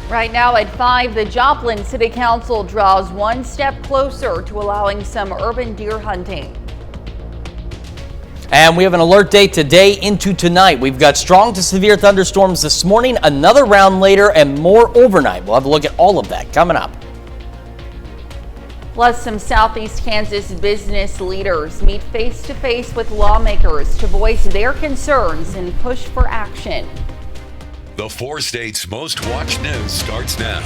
Right now at 5, the Joplin City Council draws one step closer to allowing some urban deer hunting. And we have an alert day today into tonight. We've got strong to severe thunderstorms this morning, another round later, and more overnight. We'll have a look at all of that coming up. Plus, some Southeast Kansas business leaders meet face-to-face with lawmakers to voice their concerns and push for action. The 4 states' most watched news starts now.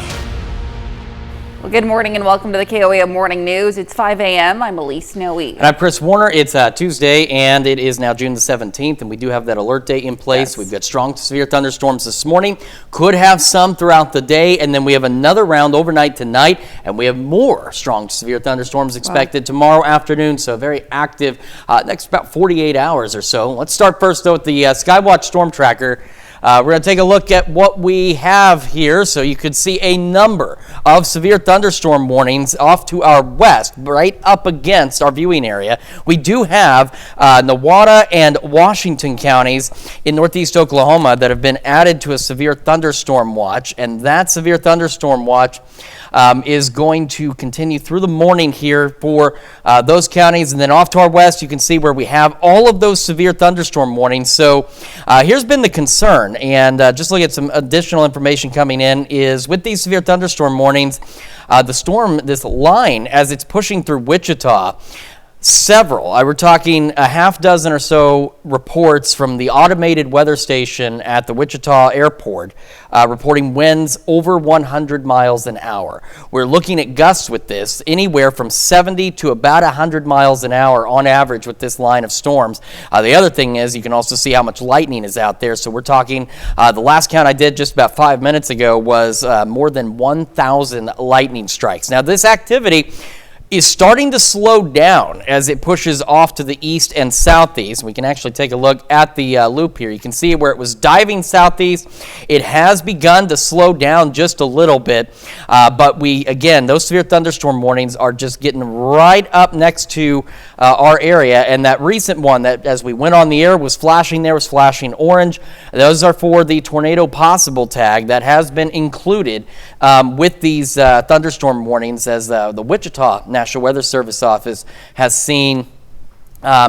Well, good morning and welcome to the KOAM Morning News. It's 5 a.m. I'm Elise Noe. And I'm Chris Warner. It's Tuesday and it is now June the 17th, and we do have that alert day in place. Yes. We've got strong to severe thunderstorms this morning. Could have some throughout the day, and then we have another round overnight tonight, and we have more strong to severe thunderstorms expected tomorrow afternoon. So very active next about 48 hours or so. Let's start first though with the Skywatch Storm Tracker. We're going to take a look at what we have here, so you could see a number of severe thunderstorm warnings off to our west, right up against our viewing area. We do have Newada and Washington counties in northeast Oklahoma that have been added to a severe thunderstorm watch, and that severe thunderstorm watch is going to continue through the morning here for those counties. And then off to our west, you can see where we have all of those severe thunderstorm warnings. So here's been the concern, and just look at some additional information coming in, is with these severe thunderstorm warnings, the storm, this line, as it's pushing through Wichita, we're talking a half dozen or so reports from the automated weather station at the Wichita airport reporting winds over 100 miles an hour. We're looking at gusts with this anywhere from 70 to about 100 miles an hour on average with this line of storms. The other thing is you can also see how much lightning is out there. So we're talking, the last count I did just about 5 minutes ago was more than 1,000 lightning strikes. Now this activity is starting to slow down as it pushes off to the east and southeast. We can actually take a look at the loop here. You can see where it was diving southeast. It has begun to slow down just a little bit, but again, those severe thunderstorm warnings are just getting right up next to our area, and that recent one that as we went on the air was flashing there, was flashing orange. Those are for the tornado possible tag that has been included with these thunderstorm warnings, as the Wichita National Weather Service Office has seen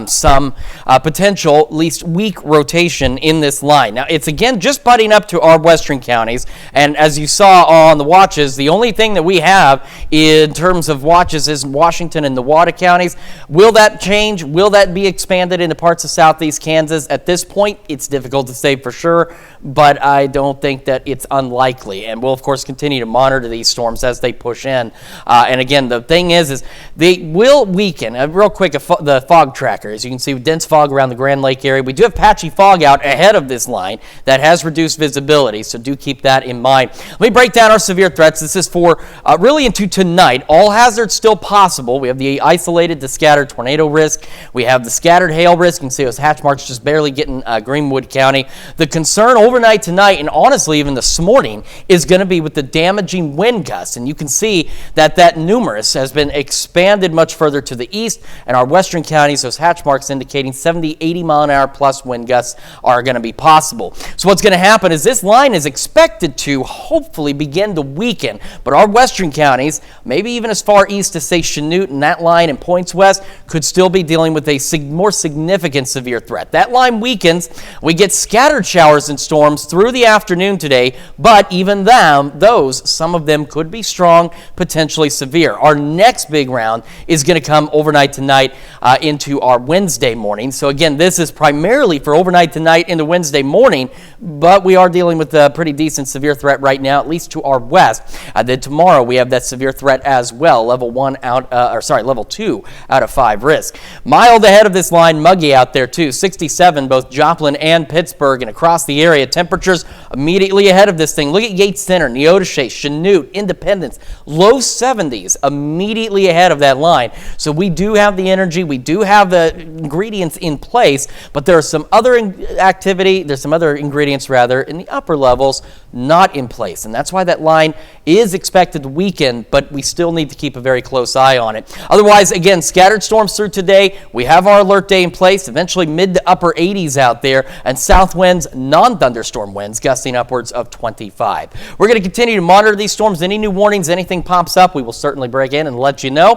some potential, at least weak rotation in this line. Now, it's again just butting up to our western counties, and as you saw on the watches, the only thing that we have in terms of watches is Washington and Newada counties. Will that change? Will that be expanded into parts of southeast Kansas? At this point, it's difficult to say for sure, but I don't think that it's unlikely, and we'll of course continue to monitor these storms as they push in. And again, the thing is they will weaken. Real quick, the fog tracker. As you can see, dense fog around the Grand Lake area. We do have patchy fog out ahead of this line that has reduced visibility, so do keep that in mind. Let me break down our severe threats. This is for really into tonight. All hazards still possible. We have the isolated to scattered tornado risk. We have the scattered hail risk. You can see those hatch marks just barely getting Greenwood County. The concern overnight tonight, and honestly even this morning, is going to be with the damaging wind gusts. And you can see that numerous has been expanded much further to the east, and our western counties, those hatch marks indicating 70, 80 mile an hour plus wind gusts are going to be possible. So what's going to happen is this line is expected to hopefully begin to weaken, but our western counties, maybe even as far east as say Chanute and that line and points west, could still be dealing with a more significant severe threat. That line weakens, we get scattered showers and storms through the afternoon today, but even some of them could be strong, potentially severe. Our next big round is going to come overnight tonight into our Wednesday morning. So again, this is primarily for overnight tonight into Wednesday morning, but we are dealing with a pretty decent severe threat right now, at least to our west. Then tomorrow we have that severe threat as well, level 2 out of 5 risk. Mild ahead of this line, muggy out there too, 67 both Joplin and Pittsburgh and across the area. Temperatures immediately ahead of this thing. Look at Yates Center, Neodesha, Chanute, Independence, low 70s immediately ahead of that line. So we do have the energy, we do have the ingredients in place, but there are some other ingredients rather in the upper levels not in place, and that's why that line is expected to weaken, but we still need to keep a very close eye on it. Otherwise, again, scattered storms through today. We have our alert day in place, eventually mid to upper 80s out there, and south winds, non-thunderstorm winds, gusting upwards of 25. We're going to continue to monitor these storms. Any new warnings, anything pops up, we will certainly break in and let you know.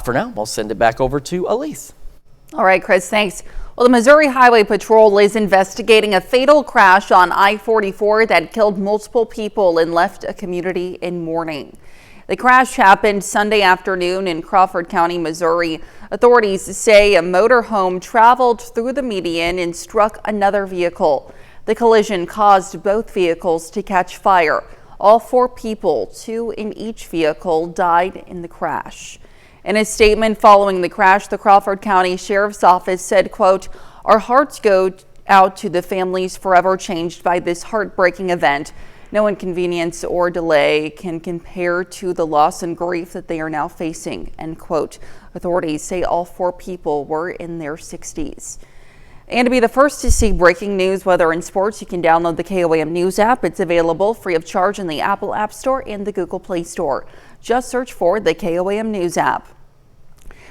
For now, we'll send it back over to Elise. All right, Chris, thanks. Well, the Missouri Highway Patrol is investigating a fatal crash on I-44 that killed multiple people and left a community in mourning. The crash happened Sunday afternoon in Crawford County, Missouri. Authorities say a motorhome traveled through the median and struck another vehicle. The collision caused both vehicles to catch fire. All 4 people, 2 in each vehicle, died in the crash. In a statement following the crash, the Crawford County Sheriff's Office said, quote, "Our hearts go out to the families forever changed by this heartbreaking event. No inconvenience or delay can compare to the loss and grief that they are now facing," end quote. Authorities say all 4 people were in their 60s. And to be the first to see breaking news, weather, and sports, you can download the KOAM News app. It's available free of charge in the Apple App Store and the Google Play Store. Just search for the KOAM News app.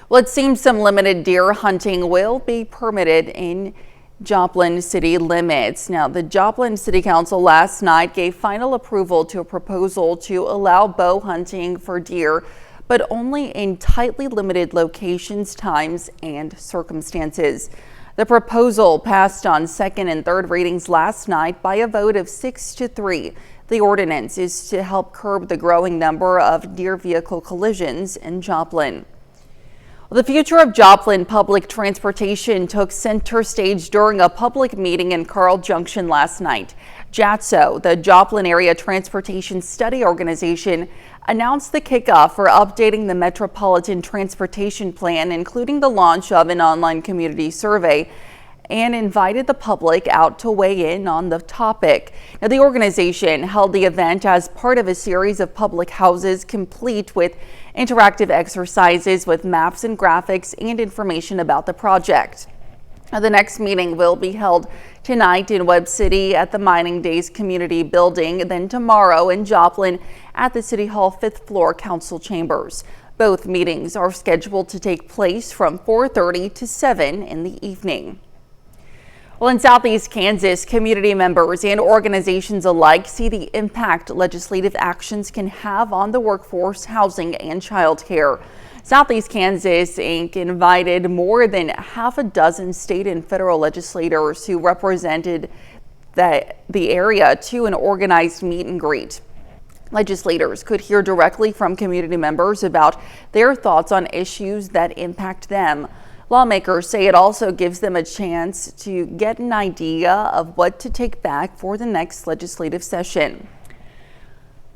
Well, it seems some limited deer hunting will be permitted in Joplin city limits. Now, the Joplin City Council last night gave final approval to a proposal to allow bow hunting for deer, but only in tightly limited locations, times, and circumstances. The proposal passed on second and third readings last night by a vote of 6-3. The ordinance is to help curb the growing number of deer vehicle collisions in Joplin. The future of Joplin public transportation took center stage during a public meeting in Carl Junction last night. JATSO, the Joplin Area Transportation Study Organization, announced the kickoff for updating the Metropolitan Transportation Plan, including the launch of an online community survey, and invited the public out to weigh in on the topic. Now, the organization held the event as part of a series of public houses complete with interactive exercises with maps and graphics and information about the project. Now, the next meeting will be held tonight in Webb City at the Mining Days Community Building, then tomorrow in Joplin at the City Hall 5th floor council chambers. Both meetings are scheduled to take place from 4:30 to 7 in the evening. Well, in Southeast Kansas, community members and organizations alike see the impact legislative actions can have on the workforce, housing, and childcare. Southeast Kansas Inc. invited more than half a dozen state and federal legislators who represented the area to an organized meet and greet. Legislators could hear directly from community members about their thoughts on issues that impact them. Lawmakers say it also gives them a chance to get an idea of what to take back for the next legislative session.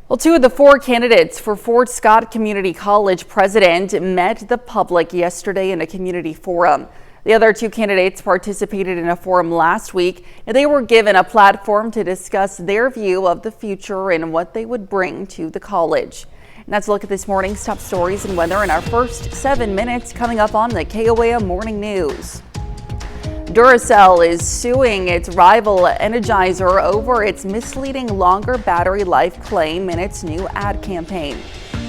Well, 2 of the 4 candidates for Fort Scott Community College president met the public yesterday in a community forum. The other 2 candidates participated in a forum last week, and they were given a platform to discuss their view of the future and what they would bring to the college. And that's a look at this morning's top stories and weather in our first 7 minutes coming up on the KOAM Morning News. Duracell is suing its rival Energizer over its misleading longer battery life claim in its new ad campaign.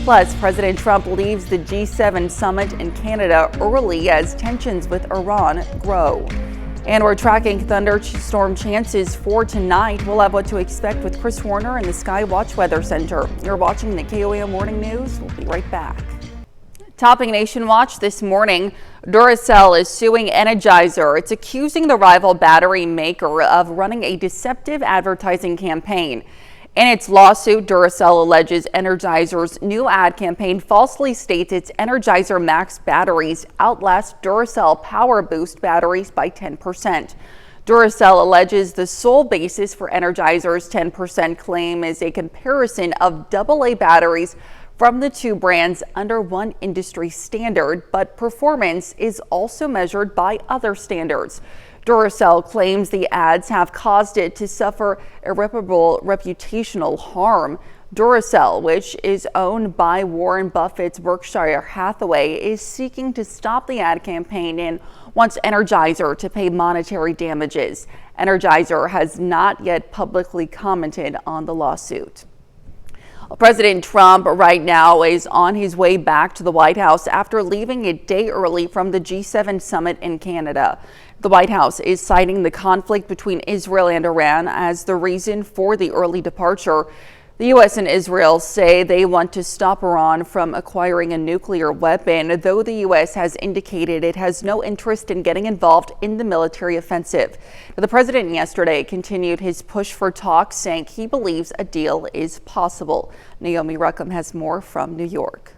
Plus, President Trump leaves the G7 summit in Canada early as tensions with Iran grow. And we're tracking thunderstorm chances for tonight. We'll have what to expect with Chris Warner in the Skywatch Weather Center. You're watching the KOAM Morning News. We'll be right back. Topping Nation Watch this morning, Duracell is suing Energizer. It's accusing the rival battery maker of running a deceptive advertising campaign. In its lawsuit, Duracell alleges Energizer's new ad campaign falsely states its Energizer Max batteries outlast Duracell Power Boost batteries by 10%. Duracell alleges the sole basis for Energizer's 10% claim is a comparison of AA batteries from the 2 brands under one industry standard, but performance is also measured by other standards. Duracell claims the ads have caused it to suffer irreparable reputational harm. Duracell, which is owned by Warren Buffett's Berkshire Hathaway, is seeking to stop the ad campaign and wants Energizer to pay monetary damages. Energizer has not yet publicly commented on the lawsuit. President Trump right now is on his way back to the White House after leaving a day early from the G7 summit in Canada. The White House is citing the conflict between Israel and Iran as the reason for the early departure. The U.S. and Israel say they want to stop Iran from acquiring a nuclear weapon, though the U.S. has indicated it has no interest in getting involved in the military offensive. The president yesterday continued his push for talks, saying he believes a deal is possible. Naomi Ruckham has more from New York.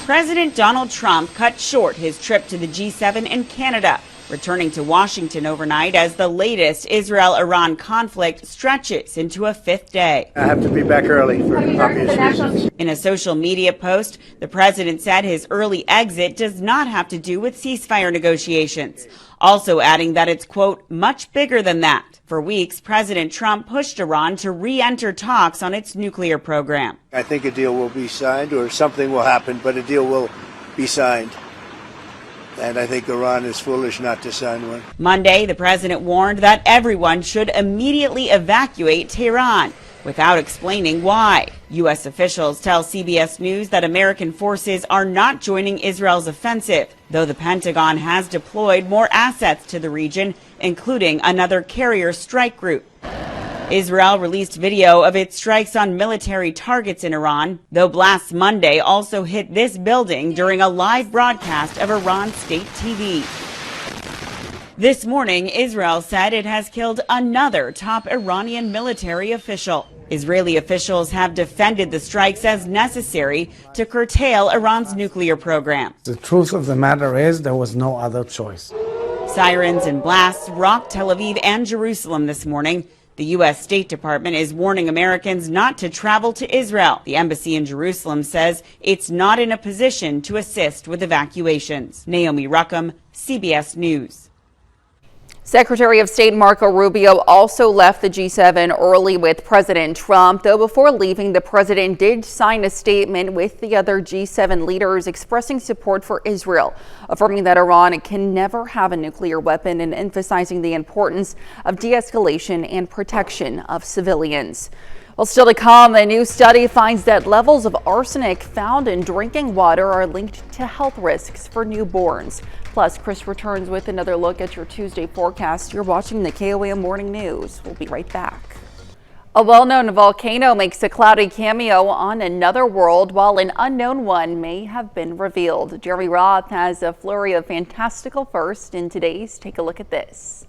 President Donald Trump cut short his trip to the G7 in Canada, returning to Washington overnight as the latest Israel-Iran conflict stretches into a fifth day. I have to be back early for obvious reasons. In a social media post, the president said his early exit does not have to do with ceasefire negotiations, also adding that it's, quote, much bigger than that. For weeks, President Trump pushed Iran to re-enter talks on its nuclear program. I think a deal will be signed or something will happen, but a deal will be signed. And I think Iran is foolish not to sign one. Monday, the president warned that everyone should immediately evacuate Tehran, without explaining why. U.S. officials tell CBS News that American forces are not joining Israel's offensive, though the Pentagon has deployed more assets to the region, including another carrier strike group. Israel released video of its strikes on military targets in Iran, though blasts Monday also hit this building during a live broadcast of Iran state TV. This morning, Israel said it has killed another top Iranian military official. Israeli officials have defended the strikes as necessary to curtail Iran's nuclear program. The truth of the matter is there was no other choice. Sirens and blasts rocked Tel Aviv and Jerusalem this morning. The U.S. State Department is warning Americans not to travel to Israel. The embassy in Jerusalem says it's not in a position to assist with evacuations. Naomi Ruckham, CBS News. Secretary of State Marco Rubio also left the G7 early with President Trump, though before leaving, the president did sign a statement with the other G7 leaders expressing support for Israel, affirming that Iran can never have a nuclear weapon and emphasizing the importance of de-escalation and protection of civilians. Well, still to come, a new study finds that levels of arsenic found in drinking water are linked to health risks for newborns. Plus, Chris returns with another look at your Tuesday forecast. You're watching the KOAM Morning News. We'll be right back. A well-known volcano makes a cloudy cameo on another world, while an unknown one may have been revealed. Jeremy Roth has a flurry of fantastical first in today's Take a Look at This.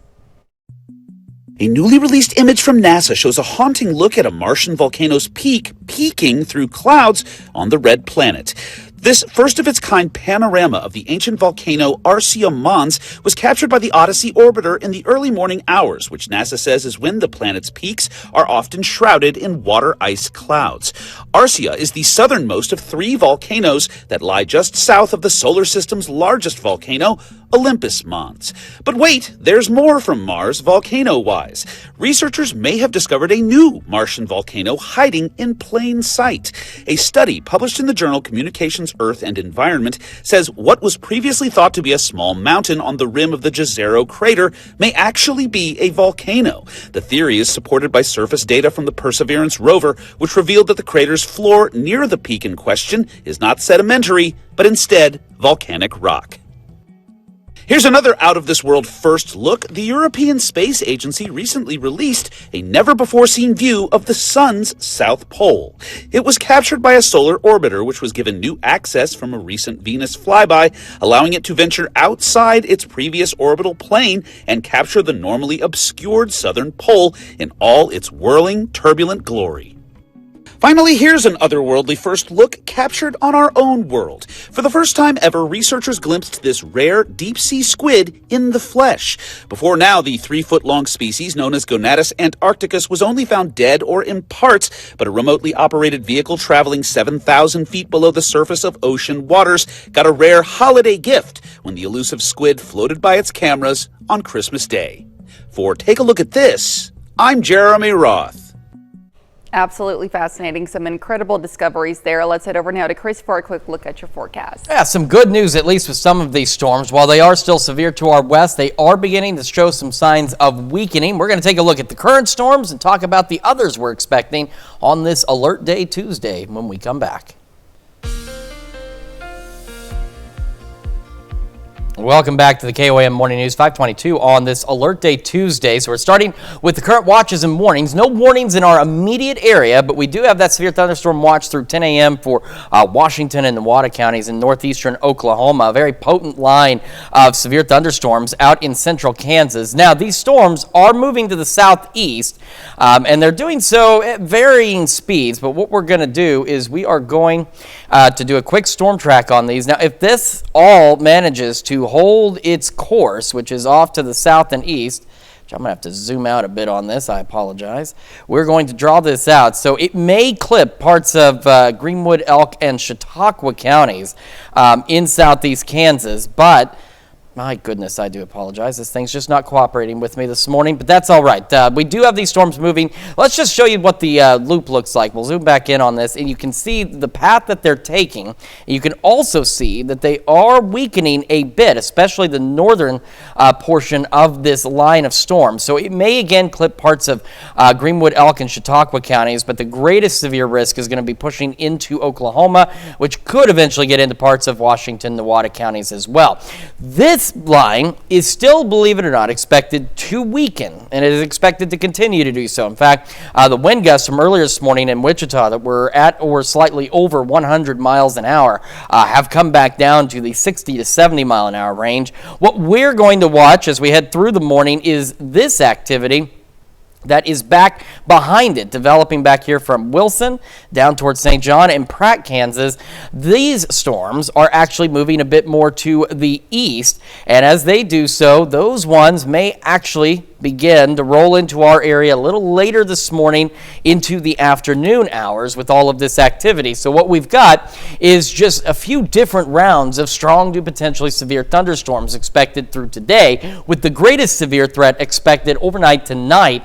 A newly released image from NASA shows a haunting look at a Martian volcano's peak peeking through clouds on the red planet. This first-of-its-kind panorama of the ancient volcano Arsia Mons was captured by the Odyssey orbiter in the early morning hours, which NASA says is when the planet's peaks are often shrouded in water-ice clouds. Arsia is the southernmost of three volcanoes that lie just south of the solar system's largest volcano, Olympus Mons. But wait, there's more from Mars volcano-wise. Researchers may have discovered a new Martian volcano hiding in plain sight. A study published in the journal Communications, Earth and Environment says what was previously thought to be a small mountain on the rim of the Jezero crater may actually be a volcano. The theory is supported by surface data from the Perseverance rover, which revealed that the crater's floor near the peak in question is not sedimentary, but instead volcanic rock. Here's another out-of-this-world first look. The European Space Agency recently released a never-before-seen view of the Sun's South Pole. It was captured by a solar orbiter, which was given new access from a recent Venus flyby, allowing it to venture outside its previous orbital plane and capture the normally obscured southern pole in all its whirling, turbulent glory. Finally, here's an otherworldly first look captured on our own world. For the first time ever, researchers glimpsed this rare deep-sea squid in the flesh. Before now, the 3-foot-long species known as Gonatus antarcticus was only found dead or in parts, but a remotely operated vehicle traveling 7,000 feet below the surface of ocean waters got a rare holiday gift when the elusive squid floated by its cameras on Christmas Day. For Take a Look at This, I'm Jeremy Roth. Absolutely fascinating. Some incredible discoveries there. Let's head over now to Chris for a quick look at your forecast. Yeah, some good news, at least with some of these storms. While they are still severe to our west, they are beginning to show some signs of weakening. We're going to take a look at the current storms and talk about the others we're expecting on this Alert Day Tuesday when we come back. Welcome back to the KOAM Morning News 522 on this Alert Day Tuesday. So we're starting with the current watches and warnings. No warnings in our immediate area, but we do have that severe thunderstorm watch through 10 a.m. for Washington and Nevada counties in northeastern Oklahoma. A very potent line of severe thunderstorms out in central Kansas. Now, these storms are moving to the southeast, and they're doing so at varying speeds. But what we're going to do is we are going to do a quick storm track on these. Now, if this all manages to hold its course, which is off to the south and east, which I'm going to have to zoom out a bit on this, I apologize. We're going to draw this out. So it may clip parts of Greenwood, Elk, and Chautauqua counties in southeast Kansas, but my goodness, I do apologize. This thing's just not cooperating with me this morning, but that's all right. We do have these storms moving. Let's just show you what the loop looks like. We'll zoom back in on this, and you can see the path that they're taking. You can also see that they are weakening a bit, especially the northern portion of this line of storms. So it may again clip parts of Greenwood, Elk, and Chautauqua counties, but the greatest severe risk is going to be pushing into Oklahoma, which could eventually get into parts of Washington, Nevada counties as well. This line is still, believe it or not, expected to weaken, and it is expected to continue to do so. In fact, the wind gusts from earlier this morning in Wichita that were at or slightly over 100 miles an hour have come back down to the 60 to 70 mile an hour range. What we're going to watch as we head through the morning is this activity that is back behind it, developing back here from Wilson down towards St. John and Pratt, Kansas. These storms are actually moving a bit more to the east, and as they do so, those ones may actually begin to roll into our area a little later this morning into the afternoon hours with all of this activity. So what we've got is just a few different rounds of strong to potentially severe thunderstorms expected through today, with the greatest severe threat expected overnight tonight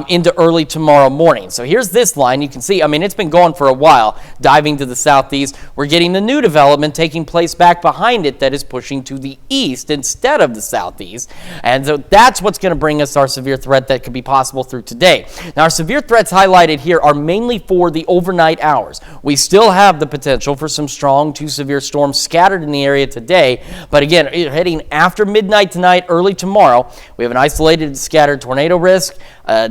into early tomorrow morning. So here's this line. You can see, I mean, it's been going for a while, diving to the southeast. We're getting the new development taking place back behind it that is pushing to the east instead of the southeast. And so that's what's going to bring us our severe threat that could be possible through today. Now, our severe threats highlighted here are mainly for the overnight hours. We still have the potential for some strong to severe storms scattered in the area today, but again, heading after midnight tonight, early tomorrow, we have an isolated scattered tornado risk,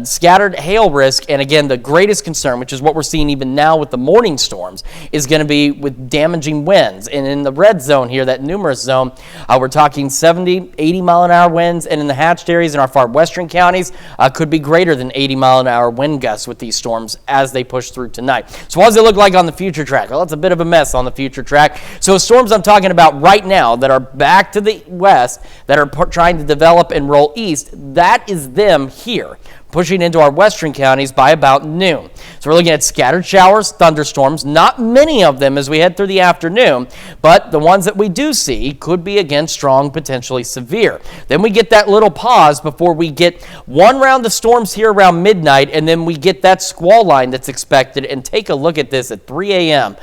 scattered hail risk, and again, the greatest concern, which is what we're seeing even now with the morning storms, is going to be with damaging winds. And in the red zone here, that numerous zone, we're talking 70, 80 mile an hour winds, and in the hatched areas in our far western counties, could be greater than 80 mile an hour wind gusts with these storms as they push through tonight. So what does it look like on the future track? Well, it's a bit of a mess on the future track. So storms I'm talking about right now that are back to the west, that are trying to develop and roll east, that is them here, pushing into our western counties by about noon. So we're looking at scattered showers, thunderstorms, not many of them as we head through the afternoon, but the ones that we do see could be, again, strong, potentially severe. Then we get that little pause before we get one round of storms here around midnight, and then we get that squall line that's expected. And take a look at this at 3 a.m.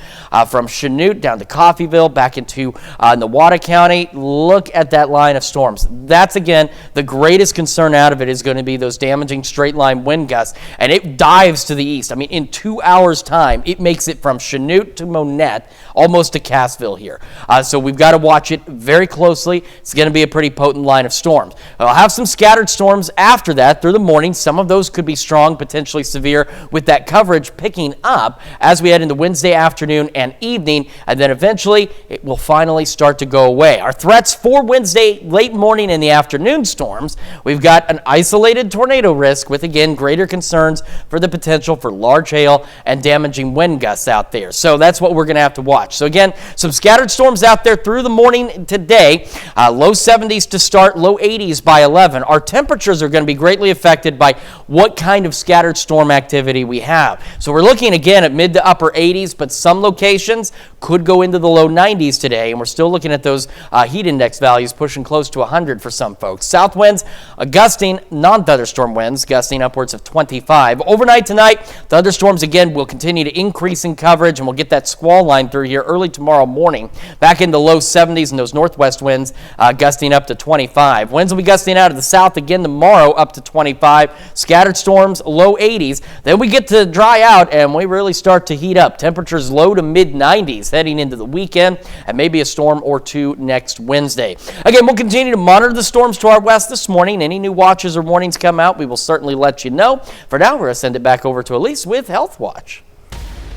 From Chanute down to Coffeyville, back into Nevada County. Look at that line of storms. That's, again, the greatest concern out of it is going to be those damaging straight line wind gusts, and it dives to the east. I mean, in 2 hours time, it makes it from Chanute to Monette, almost to Cassville here. So we've got to watch it very closely. It's going to be a pretty potent line of storms. I'll have some scattered storms after that through the morning. Some of those could be strong, potentially severe, with that coverage picking up as we head into Wednesday afternoon and evening, and then eventually it will finally start to go away. Our threats for Wednesday late morning and the afternoon storms, we've got an isolated tornado risk with, again, greater concerns for the potential for large hail and damaging wind gusts out there. So that's what we're going to have to watch. So again, some scattered storms out there through the morning today. Low 70s to start, low 80s by 11. Our temperatures are going to be greatly affected by what kind of scattered storm activity we have. So we're looking again at mid to upper 80s, but some locations could go into the low 90s today, and we're still looking at those heat index values pushing close to 100 for some folks. South winds, gusting, non-thunderstorm winds, gusting upwards of 25. Overnight tonight, thunderstorms again will continue to increase in coverage, and we'll get that squall line through here early tomorrow morning. Back in the low 70s, and those northwest winds gusting up to 25. Winds will be gusting out of the south again tomorrow up to 25. Scattered storms, low 80s. Then we get to dry out, and we really start to heat up. Temperatures low to mid 90s heading into the weekend, and maybe a storm or two next Wednesday. Again, we'll continue to monitor the storms to our west this morning. Any new watches or warnings come out, we will certainly let you know. For now, we're going to send it back over to Elise with Health Watch.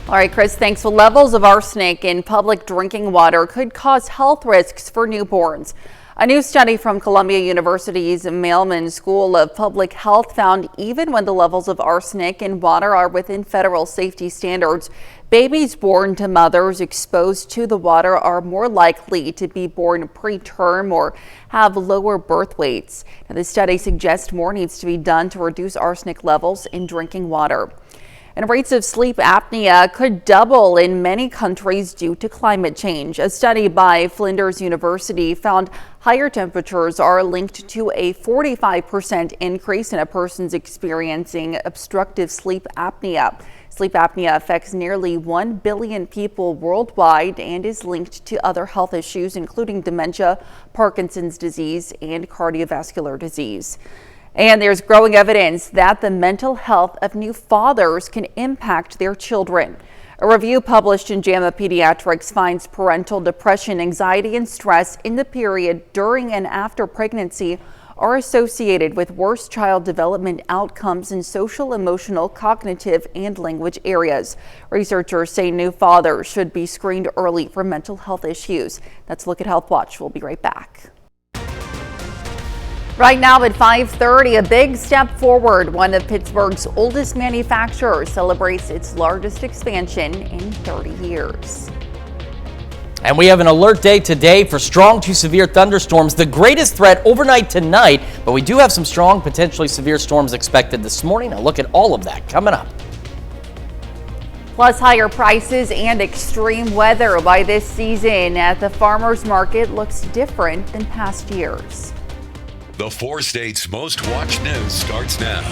All right, Chris, thanks. Well, levels of arsenic in public drinking water could cause health risks for newborns. A new study from Columbia University's Mailman School of Public Health found even when the levels of arsenic in water are within federal safety standards, babies born to mothers exposed to the water are more likely to be born preterm or have lower birth weights. Now, this study suggests more needs to be done to reduce arsenic levels in drinking water. And rates of sleep apnea could double in many countries due to climate change. A study by Flinders University found higher temperatures are linked to a 45% increase in a person's experiencing obstructive sleep apnea. Sleep apnea affects nearly 1 billion people worldwide and is linked to other health issues, including dementia, Parkinson's disease, and cardiovascular disease. And there's growing evidence that the mental health of new fathers can impact their children. A review published in JAMA Pediatrics finds parental depression, anxiety, and stress in the period during and after pregnancy are associated with worse child development outcomes in social, emotional, cognitive, and language areas. Researchers say new fathers should be screened early for mental health issues. That's a look at Health Watch. We'll be right back. Right now at 5:30, a big step forward. One of Pittsburgh's oldest manufacturers celebrates its largest expansion in 30 years. And we have an alert day today for strong to severe thunderstorms, the greatest threat overnight tonight, but we do have some strong, potentially severe storms expected this morning. A look at all of that coming up. Plus higher prices and extreme weather. Why this season at the farmers market looks different than past years. The 4 states' most watched news starts now.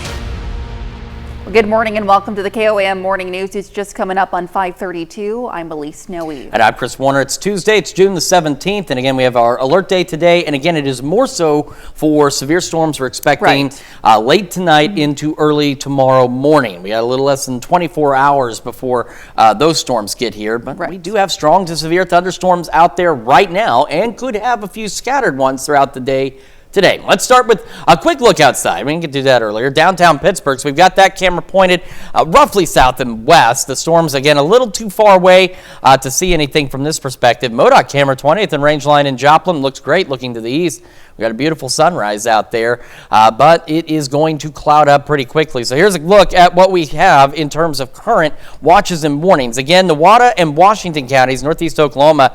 Well, good morning and welcome to the KOAM Morning News. It's just coming up on 5:32. I'm Elise Snowe. And I'm Chris Warner. It's Tuesday. It's June the 17th. And again, we have our alert day today. And again, it is more so for severe storms we're expecting late tonight into early tomorrow morning. We got a little less than 24 hours before those storms get here. But we do have strong to severe thunderstorms out there right now and could have a few scattered ones throughout the day today. Let's start with a quick look outside. We didn't do that earlier. Downtown Pittsburgh. So we've got that camera pointed roughly south and west. The storm's, again, a little too far away to see anything from this perspective. MoDOT camera 20th and Range Line in Joplin looks great looking to the east. We got a beautiful sunrise out there, but it is going to cloud up pretty quickly. So here's a look at what we have in terms of current watches and warnings. Again, Newada and Washington counties, northeast Oklahoma,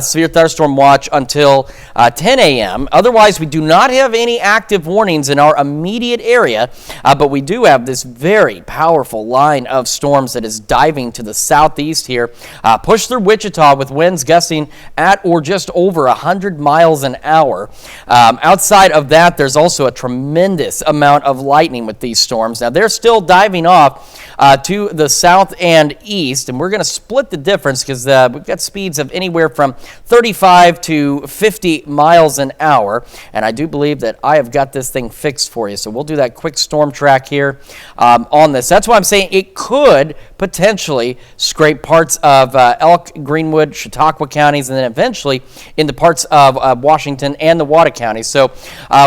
severe thunderstorm watch until 10 a.m. Otherwise, we do not have any active warnings in our immediate area, but we do have this very powerful line of storms that is diving to the southeast here. Push through Wichita with winds gusting at or just over 100 miles an hour. Outside of that, there's also a tremendous amount of lightning with these storms. Now, they're still diving off to the south and east, and we're going to split the difference because we've got speeds of anywhere from 35 to 50 miles an hour, and I do believe that I have got this thing fixed for you. So we'll do that quick storm track here on this. That's why I'm saying it could potentially scrape parts of Elk, Greenwood, Chautauqua counties, and then eventually into parts of Washington and the Newada County. So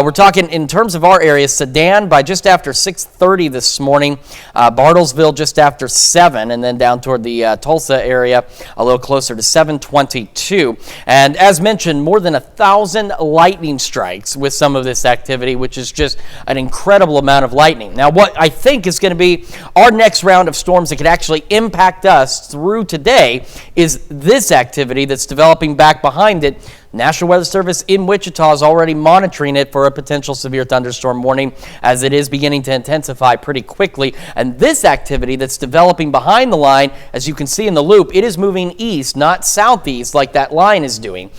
we're talking in terms of our area, Sedan by just after 6:30 this morning, Bartlesville just after 7, and then down toward the Tulsa area a little closer to 7:22. And as mentioned, more than 1,000 lightning strikes with some of this activity, which is just an incredible amount of lightning. Now, what I think is going to be our next round of storms that could actually impact us through today is this activity that's developing back behind it. National Weather Service in Wichita is already monitoring it for a potential severe thunderstorm warning as it is beginning to intensify pretty quickly. And this activity that's developing behind the line, as you can see in the loop, it is moving east, not southeast like that line is doing.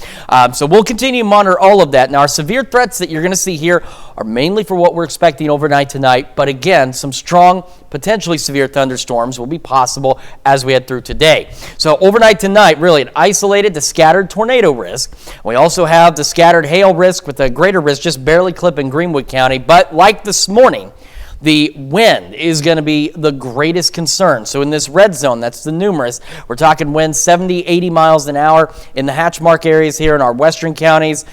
So we'll continue to monitor all of that. Now, our severe threats that you're going to see here are mainly for what we're expecting overnight tonight. But again, some strong, potentially severe thunderstorms will be possible as we head through today. So overnight tonight, really an isolated to scattered tornado risk. We also have the scattered hail risk with a greater risk just barely clipping Greenwood County. But like this morning, the wind is going to be the greatest concern. So in this red zone, that's the numerous, we're talking winds 70, 80 miles an hour in the hatchmark areas here in our western counties,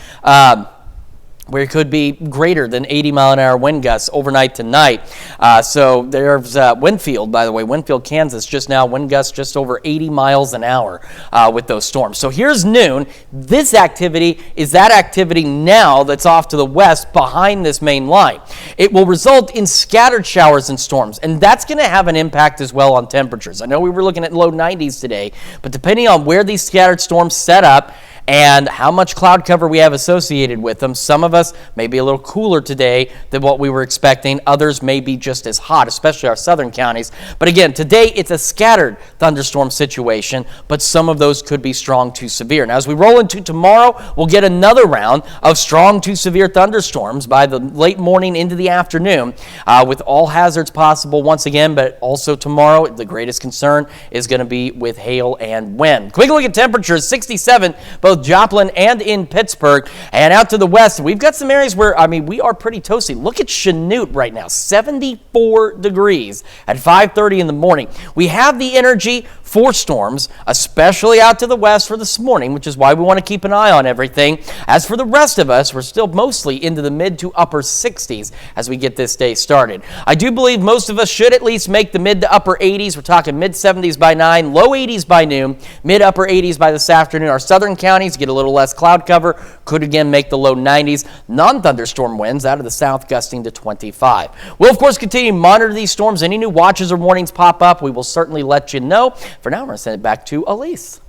where it could be greater than 80 mile an hour wind gusts overnight tonight. So there's Winfield, by the way, Winfield, Kansas, just now wind gusts just over 80 miles an hour with those storms. So here's noon. This activity is that activity now that's off to the west behind this main line. It will result in scattered showers and storms, and that's going to have an impact as well on temperatures. I know we were looking at low 90s today, but depending on where these scattered storms set up and how much cloud cover we have associated with them, some of us may be a little cooler today than what we were expecting. Others may be just as hot, especially our southern counties. But again, today it's a scattered thunderstorm situation, but some of those could be strong to severe. Now, as we roll into tomorrow, we'll get another round of strong to severe thunderstorms by the late morning into the afternoon, with all hazards possible once again. But also tomorrow, the greatest concern is going to be with hail and wind. Quick look at temperatures: 67 both Joplin and in Pittsburgh. And out to the west, we've got some areas where, we are pretty toasty. Look at Chanute right now, 74 degrees at 5:30 in the morning. We have the energy for storms, especially out to the west for this morning, which is why we want to keep an eye on everything. As for the rest of us, we're still mostly into the mid to upper 60s as we get this day started. I do believe most of us should at least make the mid to upper 80s. We're talking mid 70s by 9, low 80s by noon, mid upper 80s by this afternoon. Our southern counties get a little less cloud cover, could again make the low 90s. Non-thunderstorm winds out of the south gusting to 25. We'll, of course, continue to monitor these storms. Any new watches or warnings pop up, we will certainly let you know. For now, I'm going to send it back to Elise.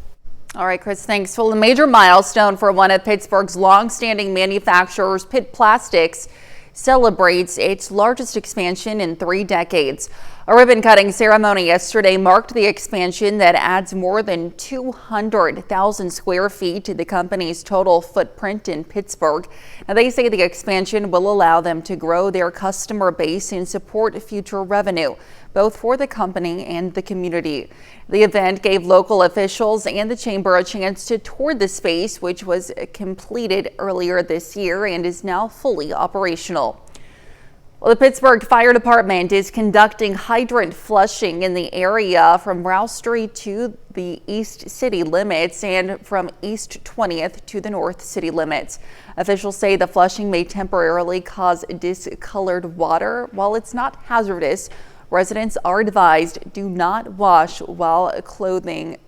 All right, Chris, thanks. Well, a major milestone for one of Pittsburgh's long-standing manufacturers, Pitt Plastics, celebrates its largest expansion in 3 decades. A ribbon-cutting ceremony yesterday marked the expansion that adds more than 200,000 square feet to the company's total footprint in Pittsburgh. Now, they say the expansion will allow them to grow their customer base and support future revenue, both for the company and the community. The event gave local officials and the chamber a chance to tour the space, which was completed earlier this year and is now fully operational. Well, the Pittsburgh Fire Department is conducting hydrant flushing in the area from Rouse Street to the East City limits and from East 20th to the North City limits. Officials say the flushing may temporarily cause discolored water. While it's not hazardous, residents are advised do not wash white clothing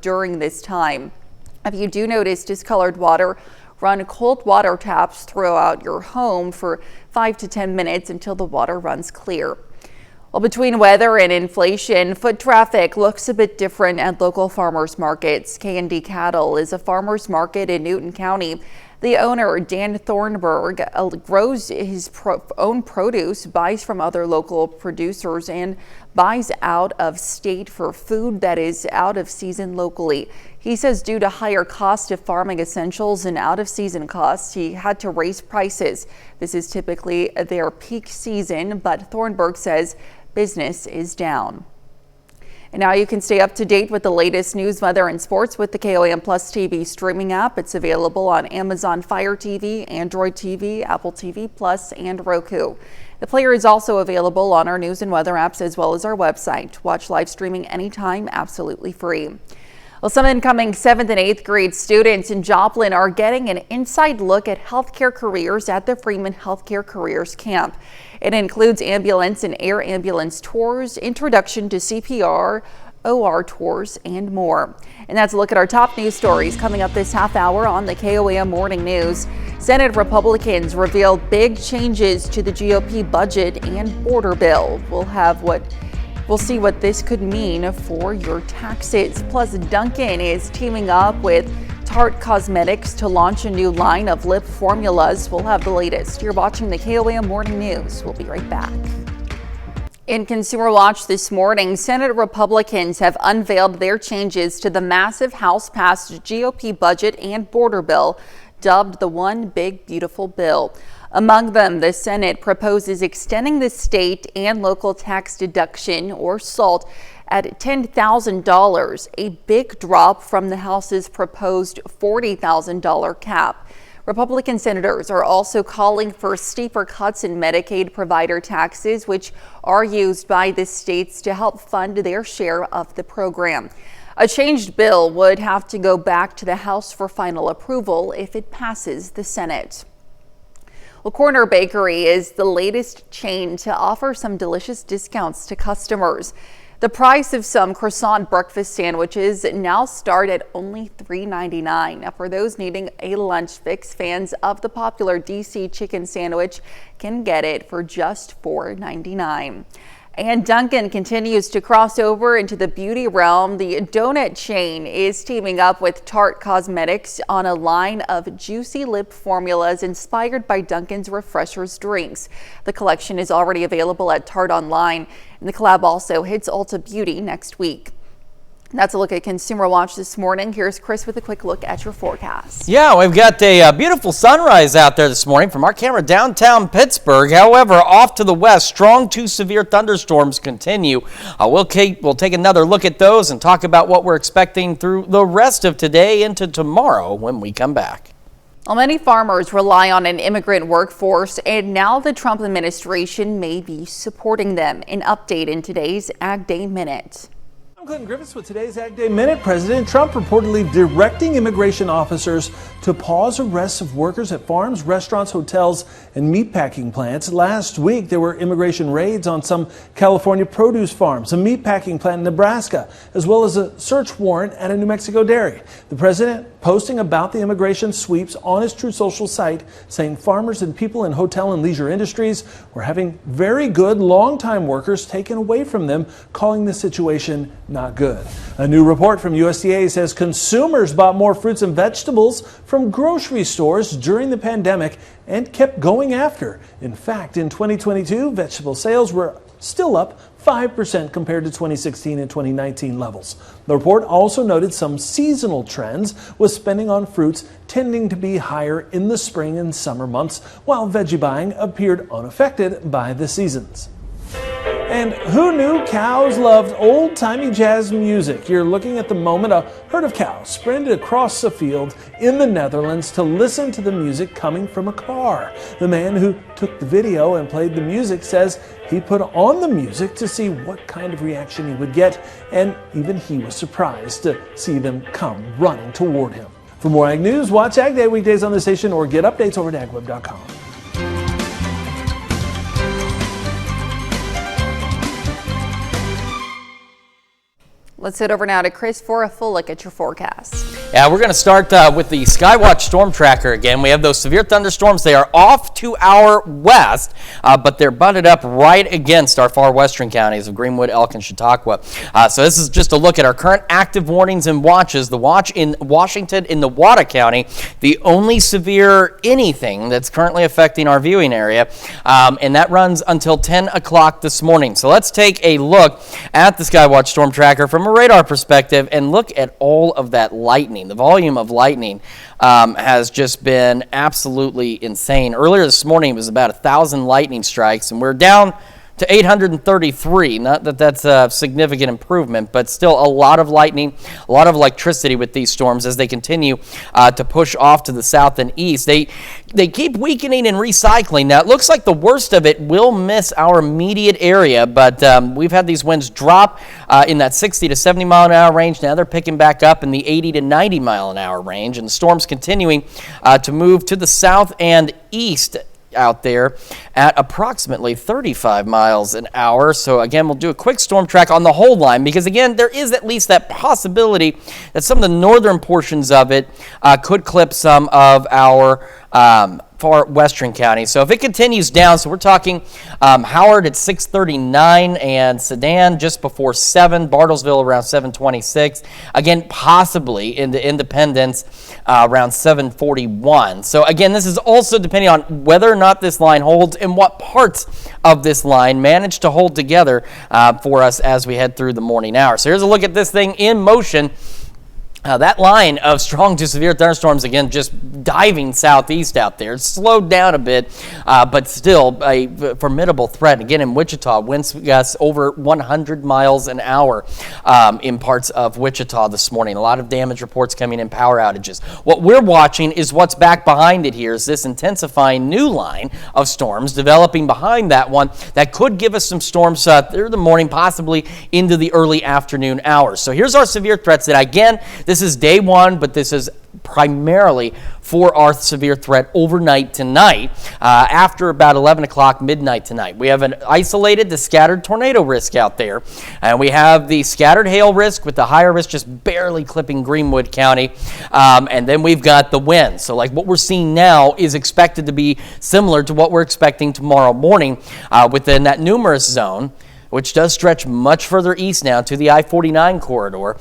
during this time. If you do notice discolored water, run cold water taps throughout your home for 5 to 10 minutes until the water runs clear. Well, between weather and inflation, foot traffic looks a bit different at local farmers markets. K&D Cattle is a farmers market in Newton County. The owner, Dan Thornburg, grows his own produce, buys from other local producers, and buys out of state for food that is out of season locally. He says due to higher cost of farming essentials and out of season costs, he had to raise prices. This is typically their peak season, but Thornburg says business is down. And now you can stay up to date with the latest news, weather, and sports with the KOAM Plus TV streaming app. It's available on Amazon Fire TV, Android TV, Apple TV Plus, and Roku. The player is also available on our news and weather apps as well as our website. Watch live streaming anytime, absolutely free. Well, some incoming 7th and 8th grade students in Joplin are getting an inside look at healthcare careers at the Freeman Healthcare Careers Camp. It includes ambulance and air ambulance tours, introduction to CPR, OR tours, and more. And that's a look at our top news stories coming up this half hour on the KOAM Morning News. Senate Republicans reveal big changes to the GOP budget and border bill. We'll see what this could mean for your taxes. Plus, Dunkin' is teaming up with Tarte Cosmetics to launch a new line of lip formulas. We'll have the latest. You're watching the KOAM Morning News. We'll be right back. In Consumer Watch this morning, Senate Republicans have unveiled their changes to the massive House-passed GOP budget and border bill. dubbed the One Big Beautiful Bill. Among them, the Senate proposes extending the state and local tax deduction, or SALT, at $10,000, a big drop from the House's proposed $40,000 cap. Republican senators are also calling for steeper cuts in Medicaid provider taxes, which are used by the states to help fund their share of the program. A changed bill would have to go back to the House for final approval if it passes the Senate. Well, Corner Bakery is the latest chain to offer some delicious discounts to customers. The price of some croissant breakfast sandwiches now start at only $3.99. Now, for those needing a lunch fix, fans of the popular DC chicken sandwich can get it for just $4.99. And Dunkin' continues to cross over into the beauty realm. The donut chain is teaming up with Tarte Cosmetics on a line of juicy lip formulas inspired by Dunkin's Refreshers drinks. The collection is already available at Tarte online, and the collab also hits Ulta Beauty next week. That's a look at Consumer Watch this morning. Here's Chris with a quick look at your forecast. Yeah, we've got a beautiful sunrise out there this morning from our camera downtown Pittsburgh. However, off to the west, strong to severe thunderstorms continue. We'll take another look at those and talk about what we're expecting through the rest of today into tomorrow when we come back. Well, many farmers rely on an immigrant workforce, and now the Trump administration may be supporting them. An update in today's Ag Day Minute. I'm Clinton Griffiths with today's Ag Day Minute. President Trump reportedly directing immigration officers to pause arrests of workers at farms, restaurants, hotels, and meatpacking plants. Last week, there were immigration raids on some California produce farms, a meatpacking plant in Nebraska, as well as a search warrant at a New Mexico dairy. The president posting about the immigration sweeps on his Truth Social site, saying farmers and people in hotel and leisure industries were having very good long-time workers taken away from them, calling the situation not good. A new report from USDA says consumers bought more fruits and vegetables from grocery stores during the pandemic and kept going after. In fact, in 2022, vegetable sales were still up 5% compared to 2016 and 2019 levels. The report also noted some seasonal trends, with spending on fruits tending to be higher in the spring and summer months, while veggie buying appeared unaffected by the seasons. And who knew cows loved old-timey jazz music? You're looking at the moment a herd of cows sprinted across a field in the Netherlands to listen to the music coming from a car. The man who took the video and played the music says he put on the music to see what kind of reaction he would get, and even he was surprised to see them come running toward him. For more Ag News, watch Ag Day weekdays on the station or get updates over at agweb.com. Let's head over now to Chris for a full look at your forecast. Yeah, we're going to start with the Skywatch Storm Tracker again. We have those severe thunderstorms. They are off to our west, but they're butted up right against our far western counties of Greenwood, Elk, and Chautauqua. So this is just a look at our current active warnings and watches. The watch in Washington in Newada County, the only severe anything that's currently affecting our viewing area, and that runs until 10 o'clock this morning. So let's take a look at the Skywatch Storm Tracker from a radar perspective and look at all of that lightning. The volume of lightning has just been absolutely insane. Earlier this morning it was about 1,000 lightning strikes, and we're down to 833. Not that that's a significant improvement, but still a lot of lightning, a lot of electricity with these storms as they continue to push off to the south and east. They keep weakening and recycling. Now, it looks like the worst of it will miss our immediate area, but we've had these winds drop in that 60 to 70 mile an hour range. Now they're picking back up in the 80 to 90 mile an hour range, and the storm's continuing to move to the south and east out there at approximately 35 miles an hour. So again, we'll do a quick storm track on the whole line, because again, there is at least that possibility that some of the northern portions of it could clip some of our far western counties. So if it continues down, so we're talking Howard at 639 and Sedan just before 7, Bartlesville around 726, again possibly into Independence around 741. So again, this is also depending on whether or not this line holds and what parts of this line manage to hold together for us as we head through the morning hour. So here's a look at this thing in motion. That line of strong to severe thunderstorms, again, just diving southeast out there. It's slowed down a bit, but still a formidable threat. Again, in Wichita, winds gusts over 100 miles an hour in parts of Wichita this morning. A lot of damage reports coming in, power outages. What we're watching is what's back behind it here, is this intensifying new line of storms developing behind that one that could give us some storms through the morning, possibly into the early afternoon hours. So here's our severe threats that, again, this is day one, but this is primarily for our severe threat overnight tonight, after about 11 o'clock midnight tonight. We have an isolated to scattered tornado risk out there, and we have the scattered hail risk with the higher risk just barely clipping Greenwood County, and then we've got the wind. So like what we're seeing now is expected to be similar to what we're expecting tomorrow morning within that numerous zone, which does stretch much further east now to the I-49 corridor.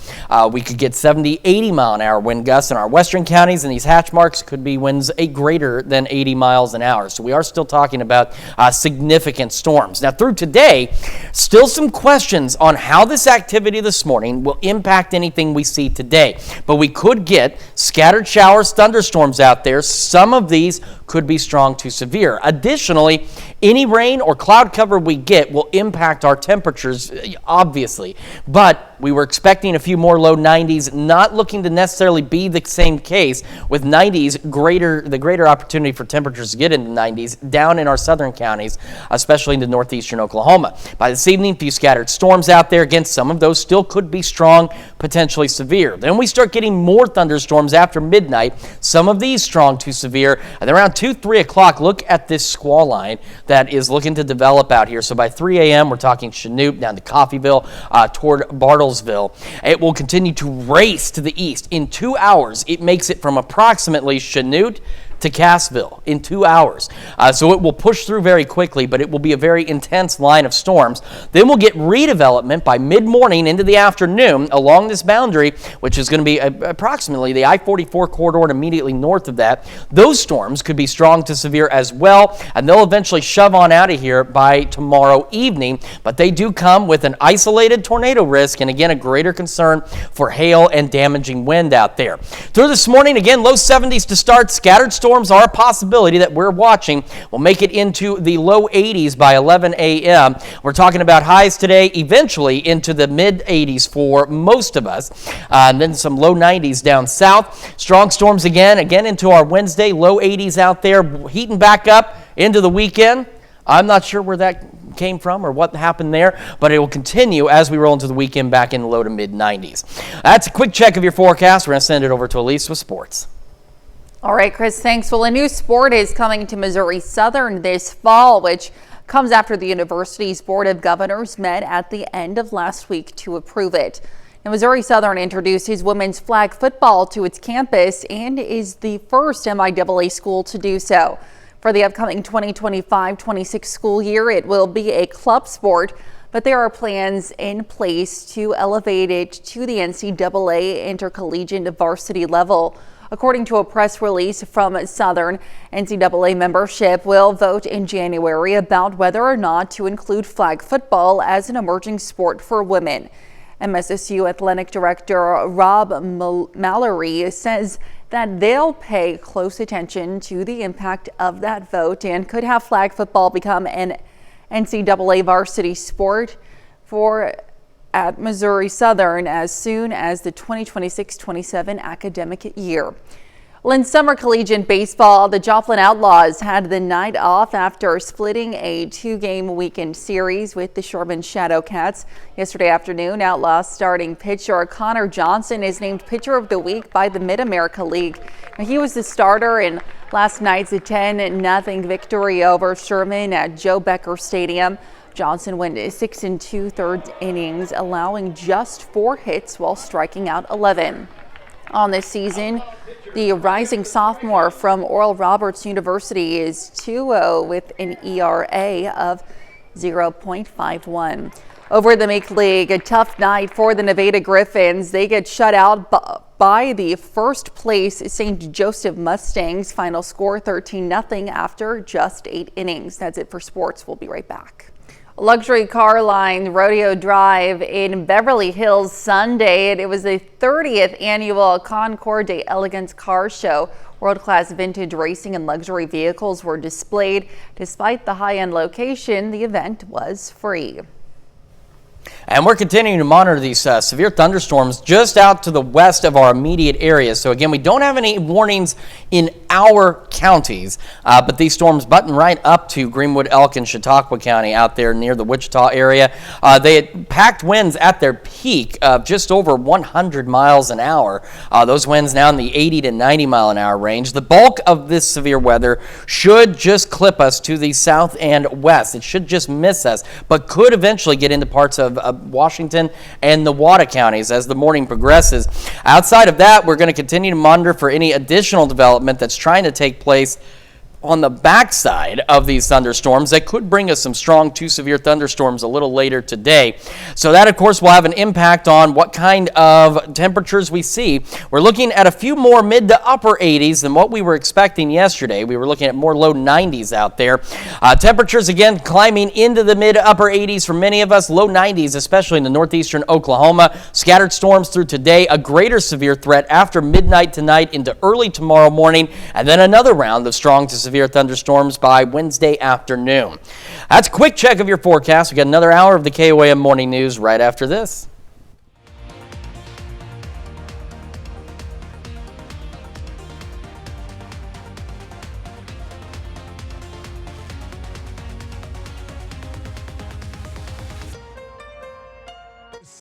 We could get 70, 80 mile an hour wind gusts in our western counties, and these hatch marks could be winds greater than 80 miles an hour. So we are still talking about significant storms. Now through today, still some questions on how this activity this morning will impact anything we see today. But we could get scattered showers, thunderstorms out there. Some of these could be strong to severe. Additionally, any rain or cloud cover we get will impact our temperatures, obviously, but we were expecting a few more low 90s, not looking to necessarily be the same case with 90s, the greater opportunity for temperatures to get into 90s down in our southern counties, especially into northeastern Oklahoma. By this evening, a few scattered storms out there. Again, some of those still could be strong, potentially severe. Then we start getting more thunderstorms after midnight, some of these strong to severe, and then around 2, 3 o'clock, look at this squall line that is looking to develop out here. So by 3 a.m., we're talking Chanute down to Coffeyville toward Bartlesville. It will continue to race to the east. In 2 hours, it makes it from approximately Chanute to Cassville in 2 hours. So it will push through very quickly, but it will be a very intense line of storms. Then we'll get redevelopment by mid-morning into the afternoon along this boundary, which is going to be approximately the I-44 corridor and immediately north of that. Those storms could be strong to severe as well, and they'll eventually shove on out of here by tomorrow evening, but they do come with an isolated tornado risk and, again, a greater concern for hail and damaging wind out there. Through this morning, again, low 70s to start. Scattered storms are a possibility that we're watching. We'll make it into the low 80s by 11 a.m. We're talking about highs today, eventually into the mid-80s for most of us, and then some low 90s down south. Strong storms again into our Wednesday, low 80s out there, heating back up into the weekend. I'm not sure where that came from or what happened there, but it will continue as we roll into the weekend back in the low to mid-90s. That's a quick check of your forecast. We're going to send it over to Elise with sports. All right, Chris, thanks. Well, a new sport is coming to Missouri Southern this fall, which comes after the university's Board of Governors met at the end of last week to approve it. Now, Missouri Southern introduced his women's flag football to its campus and is the first MIAA school to do so. For the upcoming 2025-26 school year, it will be a club sport, but there are plans in place to elevate it to the NCAA intercollegiate varsity level. According to a press release from Southern, NCAA membership will vote in January about whether or not to include flag football as an emerging sport for women. MSSU Athletic Director Rob Mallory says that they'll pay close attention to the impact of that vote and could have flag football become an NCAA varsity sport at Missouri Southern as soon as the 2026-27 academic year. Well, in summer collegiate baseball, the Joplin Outlaws had the night off after splitting a 2-game weekend series with the Sherman Shadowcats. Yesterday afternoon, Outlaws starting pitcher Connor Johnson is named Pitcher of the Week by the Mid-America League. He was the starter in last night's 10-0 victory over Sherman at Joe Becker Stadium. Johnson went 6 2/3 innings, allowing just 4 hits while striking out 11. On this season, the rising sophomore from Oral Roberts University is 2-0 with an ERA of 0.51. Over the Meek League, a tough night for the Nevada Griffins. They get shut out by the first place St. Joseph Mustangs. Final score 13-0 after just 8 innings. That's it for sports. We'll be right back. Luxury car line Rodeo Drive in Beverly Hills Sunday. It was the 30th annual Concours d'Elegance car show. World-class vintage racing and luxury vehicles were displayed. Despite the high-end location, the event was free. And we're continuing to monitor these severe thunderstorms just out to the west of our immediate area. So again, we don't have any warnings in our counties, but these storms button right up to Greenwood, Elk, and Chautauqua County out there near the Wichita area. They had packed winds at their peak of just over 100 miles an hour. Those winds now in the 80 to 90 mile an hour range. The bulk of this severe weather should just clip us to the south and west. It should just miss us, but could eventually get into parts of Washington and the Wada counties as the morning progresses. Outside of that, we're going to continue to monitor for any additional development that's trying to take place on the backside of these thunderstorms that could bring us some strong to severe thunderstorms a little later today. So that, of course, will have an impact on what kind of temperatures we see. We're looking at a few more mid to upper 80s than what we were expecting yesterday. We were looking at more low 90s out there. Temperatures, again, climbing into the mid to upper 80s for many of us. Low 90s, especially in the northeastern Oklahoma. Scattered storms through today. A greater severe threat after midnight tonight into early tomorrow morning. And then another round of strong to severe thunderstorms by Wednesday afternoon. That's a quick check of your forecast. We got another hour of the KOAM Morning News right after this.